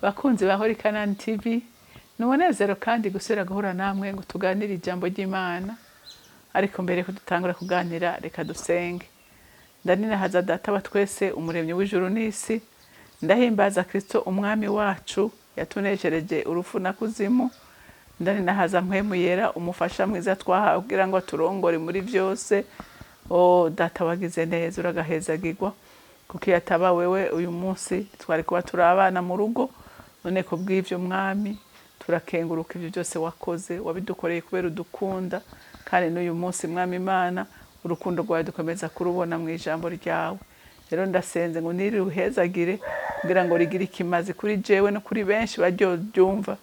bakunzi ba Holy Canaan TV, numunezero kandi gusubira guhura namwe ngo tuganire ijambo ry'Imana. Ariko mbere ko dutangura kuganira reka dusenge. Ndaninahaza data wa twese umuremyi w'ijuru n'isi, ndahimbaza Kristo umwami wacu yatuneshereje urupfu na kuzimu. Ndaninahaza mpwemu yera umufasha mwiza twahawe kugira ngo turongore muri byose. Data wagize neza uragahezagirwa, kuko yataba wewe uyu munsi twari kuba turabana mu rugo. None ko bw'ivyo mwami turakenguruka ivyo byose wakoze, wabidukoreye kubera udukunda, kandi n'uyu munsi mwami Imana urukundo rwawe dukomeza kurubona mu ijambo ryawe. Rero ndasenze ngo niruhezagire kugira ngo rigire ikimazi kuri jewe no kuri benshi baryobyumva,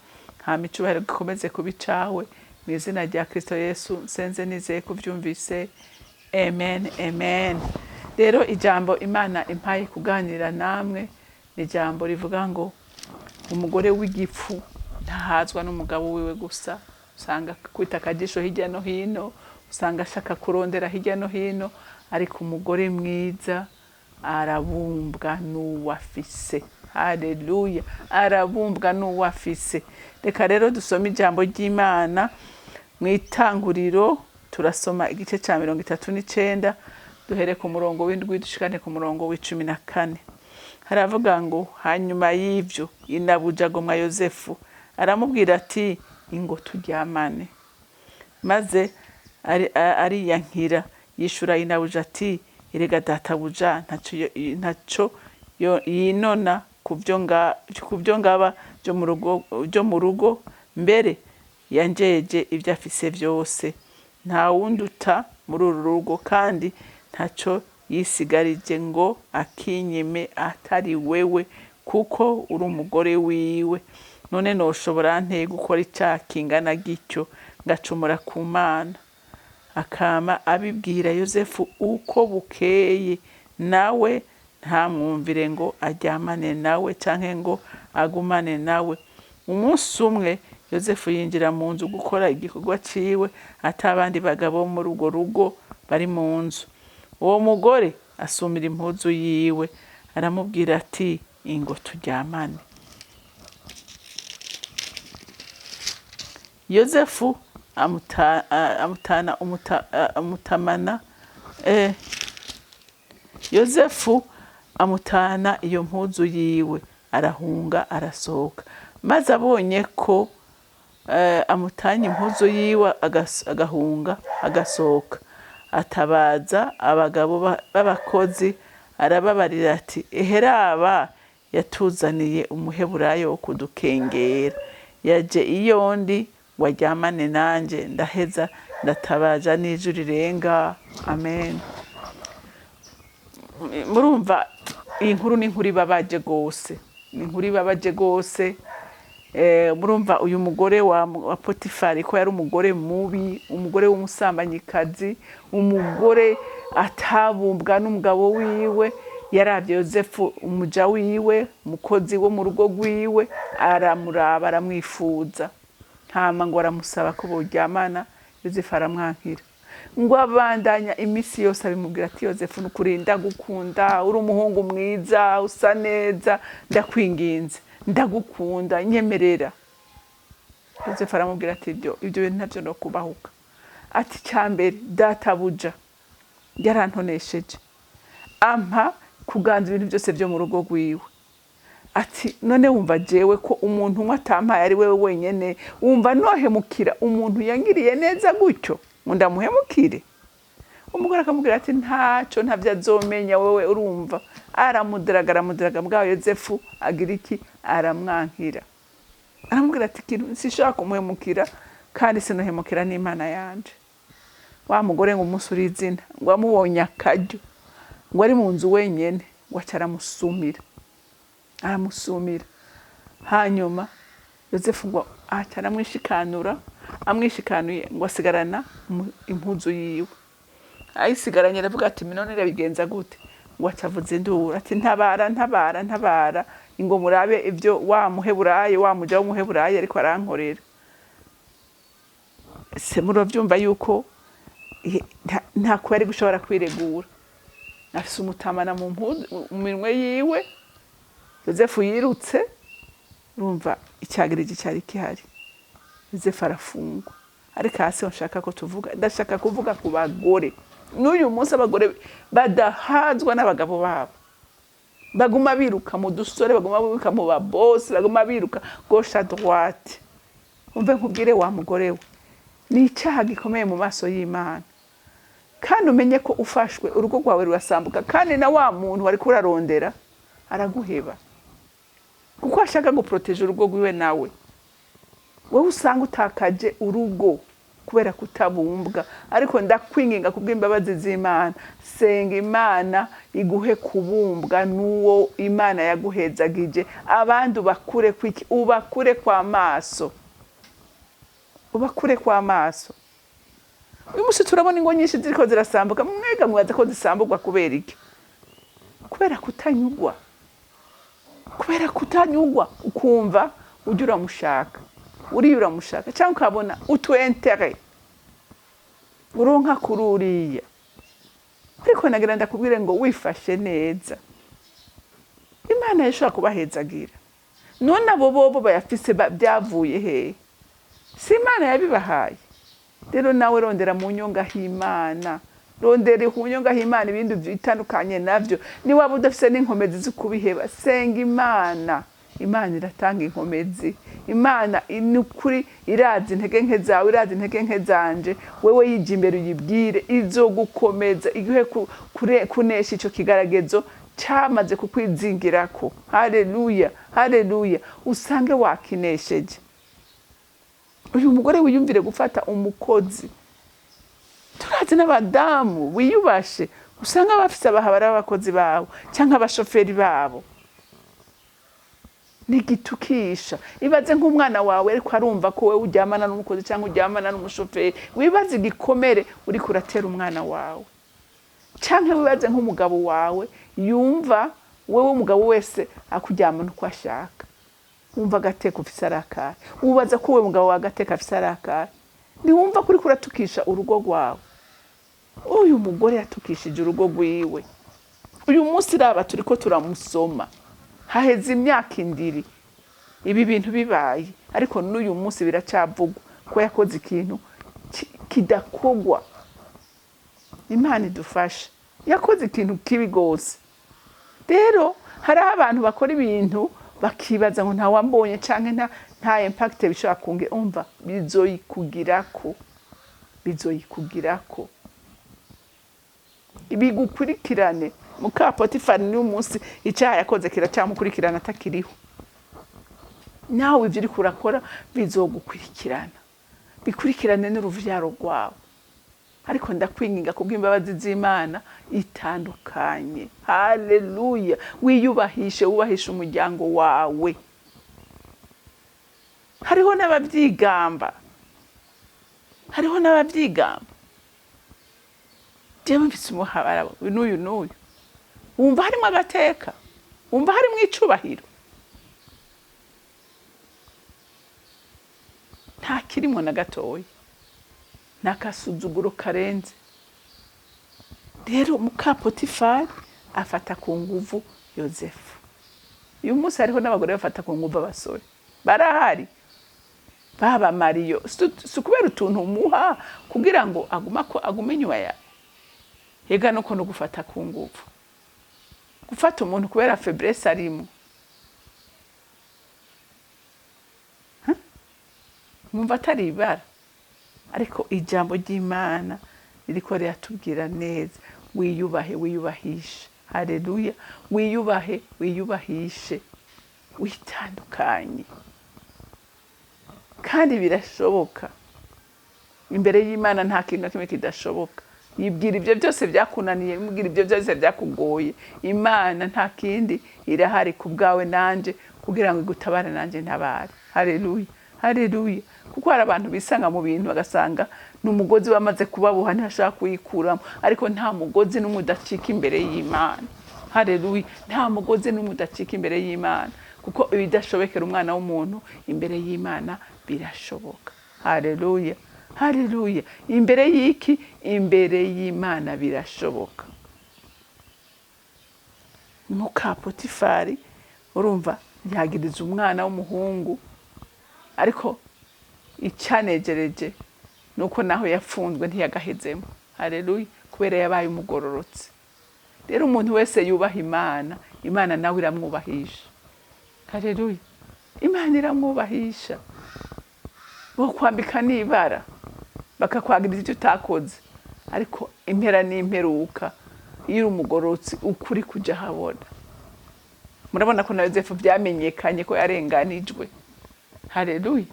hama icubahiro gikomeze kuba icawe mu izina rya Kristo Yesu nsenze nizeye kuvyumvise. Amen, amen. Rero ijambo Imana impaye kuganira namwe ni ijambo rivuga ngo umugore w'igipfu ntahazwa n'umugabo wiwe gusa. Usanga kwita akajisho hirya no hino, usanga ashaka kurondera hirya no hino, ariko umugore mwiza arabumbwa n'uwafise. Haleluya, arabumbwa n'uwafise. Reka rero dusome ijambo ry'Imana mu Itanguriro, turasoma igice ca 39 duhere ku murongo w'indwi dushikane ku murongo w'14. Haravuga ngo hanyuma y'ivyo inabuja agomwa Yozefu aramubwira ati ingo turyamane. Maze ariyankira yishura inabuja ati erega databuja ntaco yinona kuvyo ngaba byo mu rugo, mbere yanjeje ibyo afise vyose. Nta wunduta muri uru rugo kandi ntaco yisigarije ngo akinyime atari wewe, kuko uri umugore wiwe. None noshobora nte gukora icyaha kingana gityo ngacumura ku Mana? Akama abibwira Yozefu uko bukeye, nawe ntamwumvire ngo aryamane nawe canke ngo agumane nawe. Umunsi umwe Yozefu yinjira mu nzu gukora igikorwa ciwe, atabandi bagabo muri urwo rugo bari mu nzu. Uwo mugore asumira impuzu yiwe aramubwira ati ingo turyamane. Yozefu amutana iyo mpuzu yiwe, arahunga arasohoka. Maze abonye ko amutanye impuzu yiwe agahunga agasohoka, atabaza abagabo b'abakozi arababarira ati eheraba yatuzaniye umuheburayo wo kudukengera, yaje iyo ndi waryamane nanje, ndaheza ndatabaza n'ijwi rirenga. Amen. Murumva iyi nkuru ni inkuru ibabaje gose, ni inkuru ibabaje gose. Murumva uyu mugore wa Potifari ko yari umugore mubi, umugore w'umusambanyikazi, umugore atabumbwa n'umugabo wiwe. Yaravye Yozefu umuja wiwe, umukozi wo mu rugo rwiwe, aramuraba aramwifuza, hama ngo aramusaba ko boryamana. Yozefu aramwankira, ngo abandanya imisi yose abimubwira ati Yozefu nukuri ndagukunda, uri umuhungu mwiza, usa neza, ndakwinginze, ndagukunda, nyemerera. Yozefu aramubwira ati ibyo bintu ntavyo no kubahuka. Ati cyambere databuja yarantonesheje, ampa kuganza ibintu byose byo mu rugo rwiwe. Ati none wumva jewe ko umuntu umwe atampaye ari wewe wenyene, wumva nohemukira umuntu yangiriye neza gutyo ngo ndamuhemukire? Umugore akamubwira ati ntaco ntavyo azomenya, wewe urumva. Aramudaraga bwa Yozefu agira iki? Aramwankira. Aramubwira ati kintu sishaka kumuhemukira kandi sinohemukira n'Imana yanje. Wa mugore ngo umusuri izina, ngo amubonye akaryo, ngo ari mu nzu wenyene, ngo acaramusumira. Aramusumira. Hanyuma Yozefu ngo acaramwishikanura, amwishikanuye ngo asigarana impuzu yiwe. Ayisigaranye aravuga ati none bigenza gute? Ngo acavuze induru ati ntabara, ingo murabe ibyo wa muheburayo, wa muja w'umuheburayo ariko arankorera. Se murovyumva yuko nta kwari gushobora kwiregura. Afise umutamana mu minwe yiwe. Yozefu yirutse urumva icyagiriji cyari kihari Yozefu arafungwa ariko hasi nshaka ko tuvuga ndashaka kuvuga ku bagore n'uyu munsi abagore badahazwa n'abagabo babo baguma biruka mu dusore baguma biruka mu babosi baguma biruka gauche à droite umve nkubwire wa mugore we ni icyaha gikomeye mu maso y'Imana kandi umenye ko ufashwe urugo rwawe rurasambuka kandi na wa muntu wari kurarondera araguheba kuko ashaka guproteje urugo rwiwe nawe wowe usanga utakaje urugo kubera kutabumbwa ariko ndakwinginga kubw'imbabazi z'Imana senga Imana iguhe kubumbwa nuwo Imana yaguhezagije abandi ubakure kwiki ubakure kwa maso uyu munsi turabona ingo nyinshi ziriko zirasambuka mwega mwaza ko zisamburwa kubera iki kubera kutanyugwa ukumva ujya uramushaka uramushaka cyangwa ukabona utuentere uronka kururiya ariko nagira ndakubwire ngo wifashe neza Imana yashaka kubahezagira none abo bobo bayafise byavuye he si Imana yabibahaye rero nawe rondera mu nyonga h'Imana rondera ku nyonga h'Imana ibindi bitandukanye navyo ni waba udafise n'inkomezi z'ukubiheba senga Imana iratanga inkomezi Imana inukuri irazi intege nke zawe irazi intege nke zanje wewe yije imbere uyibwire izogukomeza iguhe kunesha ico kigaragezo cyamaze kukwizingirako haleluya usange wakinesheje uyu mugore wiyumvire gufata umukozi turazi n'abadamu wiyubashe usanga bafise abahabara abakozi bawe cyangwa abashoferi babo nigitukisha ibaze nk'umwana wawe ariko arumva ko wewe uryamana n'umukozi cyangwa uryamana n'umushoferi wibaze igikomere uri kuratera umwana wawe cyangwa wibaze nk'umugabo wawe yumva wewe umugabo wese akuryamana uko ashaka wumva agateka ufise arakara ubaza ko wewe mugabo wagateka afise arakara niwumva kuri kuratukisha urugo rwawe uyu mugore yatukishije urugo rwiwe uyu munsi raba turiko turamusoma haheze imyaka indiri ibi bintu bibaye ariko n'uyu munsi biracavugwa ko yakoze ikintu kidakogwa Imana idufashe yakoze ikintu kibi gose rero hari abantu bakora ibintu bakibaza ngo nta wambonye canke nta impact bishobora kunge umva bizoyikugirako ibigukurikirane muka Potifari ni umunsi icyaha yakoze kiracamukurikirana atakiriho nawe ivyo uri kurakora bizogukurikirana bikurikirane n'uruvyaro rwawe ariko ndakwinginga kubw'imbabazi z'Imana itandukanye haleluya wiyubahishe ubahishe umuryango wawe hariho n'abavyigamba jewe mfise umuhabara n'uyu wumva harimo agateka wumva harimo icubahiro nta kirimo na gatoya nakasuzuguro karenze rero muka Potifari afata ku nguvu Yozefu uyu munsi hariho n'abagore bafata ku nguvu abasore barahari baba Mariyo sukubera utuntu umuha kugira ngo agume inyuma ya yega nuko no gufata ku nguvu gufata umuntu kubera faiblesse arimo mwumva atari ibara ariko ijambo ry'Imana ririko riratubwira neza wiyubahishe haleluya wiyubahishe witandukanye kandi birashoboka imbere y'Imana nta kintu na kimwe kidashoboka yibwira ibyo byose byakunaniye mubwira ibyo byose byakugoye Imana nta kindi irahari kubgawe nanje kugira ngo igutabare nanje ntabare haleluya kuko hari abantu bisanga mu bintu bagasanga n'umugozi wamaze kubabuha ntashaka kuyikuramo ariko nta mugozi n'umudacika imbere y'Imana haleluya nta mugozi n'umudacika imbere y'Imana kuko ibidashobekera umwana w'umuntu imbere y'Imana birashoboka haleluya imbere y'iki imbere y'Imana birashoboka muka Potifari urumva yagiriza umwana w'umuhungu, ariko icanejereje nuko naho yafunzwe ntiyagahezemo. Haleluya, kubera yabaye umugororotsi. Rero umuntu wese yubaha Imana, Imana nawe iramwubahisha. Haleluya, Imana iramwubahisha. Bo kwambika n'ibara bakakwagiriza icyo utakoze, ariko impera n'imperuka iyo uri umugororotsi ukuri kuja habona. Murabona ko na Yozefu byamenyekanye ko yarenganijwe. Haleluya,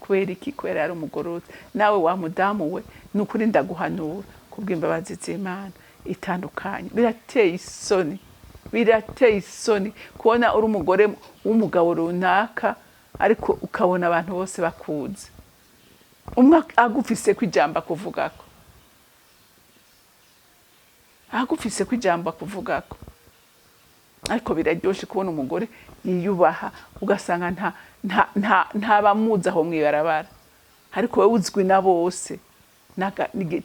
kubera iki? Kubera yari umugororotsi. Nawe wa mudamu we nukuri ndaguhanura kubw'imbabazi z'Imana itandukanye. Birateye isoni, birateye isoni kubona uri umugore w'umugabo runaka, ariko ukabona abantu bose bakuze, umwe agufise ko ijambo akuvugako, agufise ko ijambo akuvugako. Ariko biraryoshe kubona umugore yiyubaha, ugasanga nta bamuzi aho mwibarabara, ariko wewe uzwi na bose,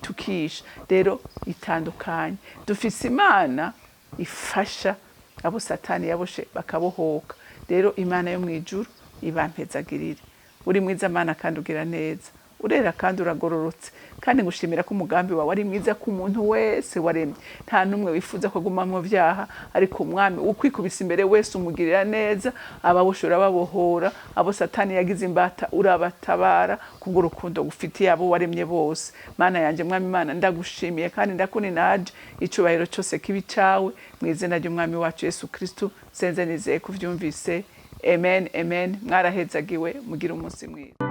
tukisha. Rero itandukanye. Dufise Imana ifasha abo Satani yaboshe bakabohoka. Rero Imana yo mwijuru ibampezagirire. Uri mwiza Mana kandi ugira neza, urera kandi uragororotse, kandi ngushimira ko umugambi wawe ari mwiza ku muntu wese waremye. Nta numwe wifuza ko guma mu vyaha, ariko Umwami ukwikubisa imbere wese umugirira neza, ababoshora babohora, abo Satani yagize imbata urabatabara kubw'urukundo gufitiye abo waremye bose. Mana yanje Mwami Mana, ndagushimiye kandi ndakuninaje, icubahiro cyose kibi cawe, mu izina ry'Umwami wacu Yesu Kristo senze nizeye kuvyumvise. Amen, amen. Mwarahezagiwe, mugira umunsi mwiza.